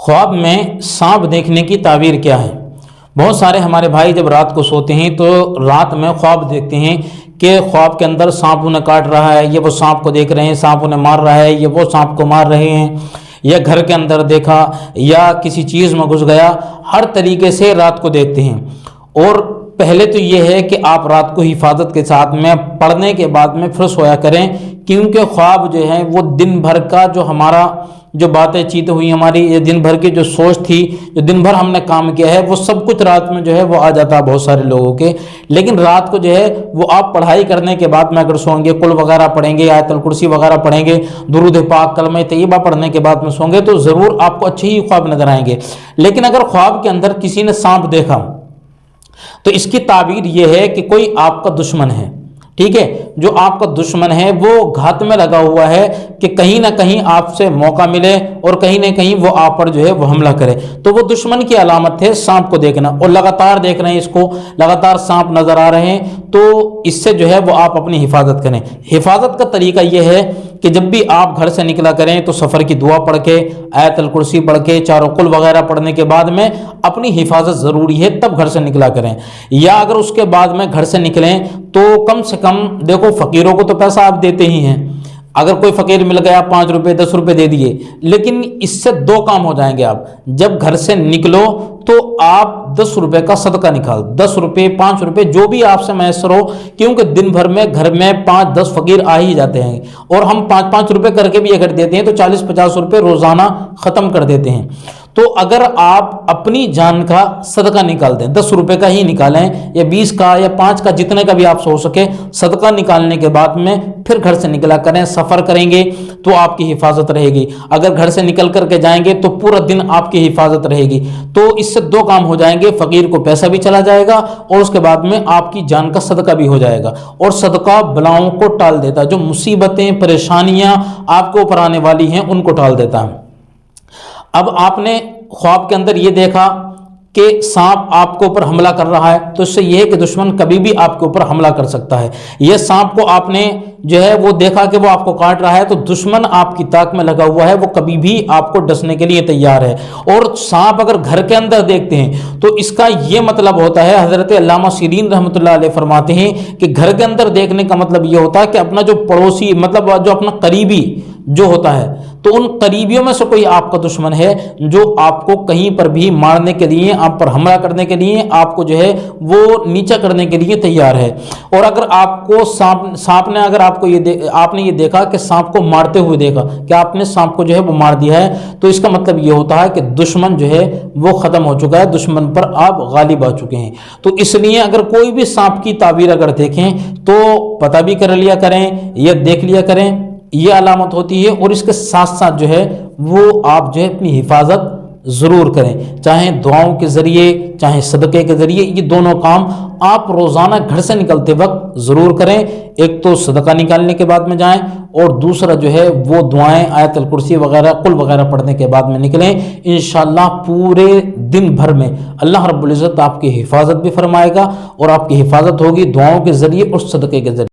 ख्वाब में सांप देखने की ताबीर क्या है। बहुत सारे हमारे भाई जब रात को सोते हैं तो रात में ख्वाब देखते हैं कि ख्वाब के अंदर सांप उन्हें काट रहा है, ये वो सांप को देख रहे हैं, सांप उन्हें मार रहा है, ये वो सांप को मार रहे हैं, या घर के अंदर देखा या किसी चीज़ में घुस गया। हर तरीके से रात को देखते हैं। और पहले तो ये है कि आप रात को हिफाजत के साथ में पढ़ने के बाद में फिर सोया करें, क्योंकि ख्वाब जो है वो दिन भर का जो हमारा जो बातें चीतें हुई हमारी, ये दिन भर की जो सोच थी, जो दिन भर हमने काम किया है, वो सब कुछ रात में जो है वो आ जाता है बहुत सारे लोगों के। लेकिन रात को जो है वो आप पढ़ाई करने के बाद में अगर सोएंगे, कुल वगैरह पढ़ेंगे, आयतल कुर्सी वगैरह पढ़ेंगे, दुरूद पाक कलमे तैयबा पढ़ने के बाद में सोएंगे तो ज़रूर आपको अच्छे ही ख्वाब नजर आएंगे। लेकिन अगर ख्वाब के अंदर किसी ने सांप देखा तो इसकी ताबीर यह है कि कोई आपका दुश्मन है, ठीक है, जो आपका दुश्मन है वो घात में लगा हुआ है कि कहीं ना कहीं आपसे मौका मिले और कहीं ना कहीं वो आप पर जो है वो हमला करे। तो वो दुश्मन की अलामत है सांप को देखना, और लगातार देख रहे हैं इसको, लगातार सांप नजर आ रहे हैं, तो इससे जो है वो आप अपनी हिफाजत करें। हिफाजत का तरीका यह है कि जब भी आप घर से निकला करें तो सफ़र की दुआ पढ़ के, आयतल कुर्सी पढ़ के, चारों कुल वगैरह पढ़ने के बाद में अपनी हिफाजत ज़रूरी है, तब घर से निकला करें। या अगर उसके बाद में घर से निकलें तो कम से कम, देखो फ़कीरों को तो पैसा आप देते ही हैं, अगर कोई फ़कीर मिल गया 5 रुपये 10 रुपये दे दिए, लेकिन इससे 2 काम हो जाएंगे। आप जब घर से निकलो तो आप 10 रुपये का सदका निकाल, 10 रुपये 5 रुपये जो भी आपसे मैसर हो, क्योंकि दिन भर में घर में 5-10 फ़कीर आ ही जाते हैं, और हम 5-5 रुपये करके भी अगर देते हैं तो 40-50 रुपये रोज़ाना ख़त्म कर देते हैं। तो अगर आप अपनी जान का सदका निकाल दें, 10 रुपये का ही निकालें या 20 का या 5 का, जितने का भी आप सोच सके, सदका निकालने के बाद में फिर घर से निकला करें। सफ़र करेंगे तो आपकी हिफाजत रहेगी, अगर घर से निकल करके जाएंगे तो पूरा दिन आपकी हिफाजत रहेगी। तो इससे 2 काम हो जाएंगे, फ़कीर को पैसा भी चला जाएगा और उसके बाद में आपकी जान का सदका भी हो जाएगा। और सदका बलाओं को टाल देता है, जो मुसीबतें परेशानियां आपके ऊपर आने वाली हैं उनको टाल देता है। अब आपने ख्वाब के अंदर ये देखा कि सांप आपके ऊपर हमला कर रहा है, तो इससे यह है कि दुश्मन कभी भी आपके ऊपर हमला कर सकता है। यह सांप को आपने जो है वो देखा कि वो आपको काट रहा है, तो दुश्मन आपकी ताक में लगा हुआ है, वो कभी भी आपको डसने के लिए तैयार है। और सांप अगर घर के अंदर देखते हैं तो इसका ये मतलब होता है, हजरत अल्लामा सीरीन रहमतुल्लाह अलैह फरमाते हैं कि घर के अंदर देखने का मतलब ये होता है कि अपना जो पड़ोसी, मतलब जो अपना करीबी जो होता है, तो उन करीबियों में से कोई आपका दुश्मन है जो आपको कहीं पर भी मारने के लिए, आप पर हमला करने के लिए, आपको जो है वो नीचा करने के लिए तैयार है। और अगर आपको सांप ने अगर आपको आपने ये देखा कि सांप को मारते हुए देखा कि आपने सांप को जो है वो मार दिया है, तो इसका मतलब ये होता है कि दुश्मन जो है वो ख़त्म हो चुका है, दुश्मन पर आप गालिब आ चुके हैं। तो इसलिए अगर कोई भी सांप की ताबीर अगर देखें तो पता भी कर लिया करें या देख लिया करें, ये अलामत होती है। और इसके साथ साथ जो है वो आप जो है अपनी हिफाजत ज़रूर करें, चाहे दुआओं के ज़रिए, चाहे सदक़े के ज़रिए। ये दोनों काम आप रोज़ाना घर से निकलते वक्त ज़रूर करें। एक तो सदका निकालने के बाद में जाएं, और दूसरा जो है वो दुआएं, आयतल कुर्सी वगैरह, कुल वगैरह पढ़ने के बाद में निकलें। इंशाअल्लाह पूरे दिन भर में अल्लाह रब्बुल इज़्ज़त आपकी हिफाजत भी फरमाएगा, और आपकी हिफाजत होगी दुआओं के ज़रिए और सदक़े के ज़रिए।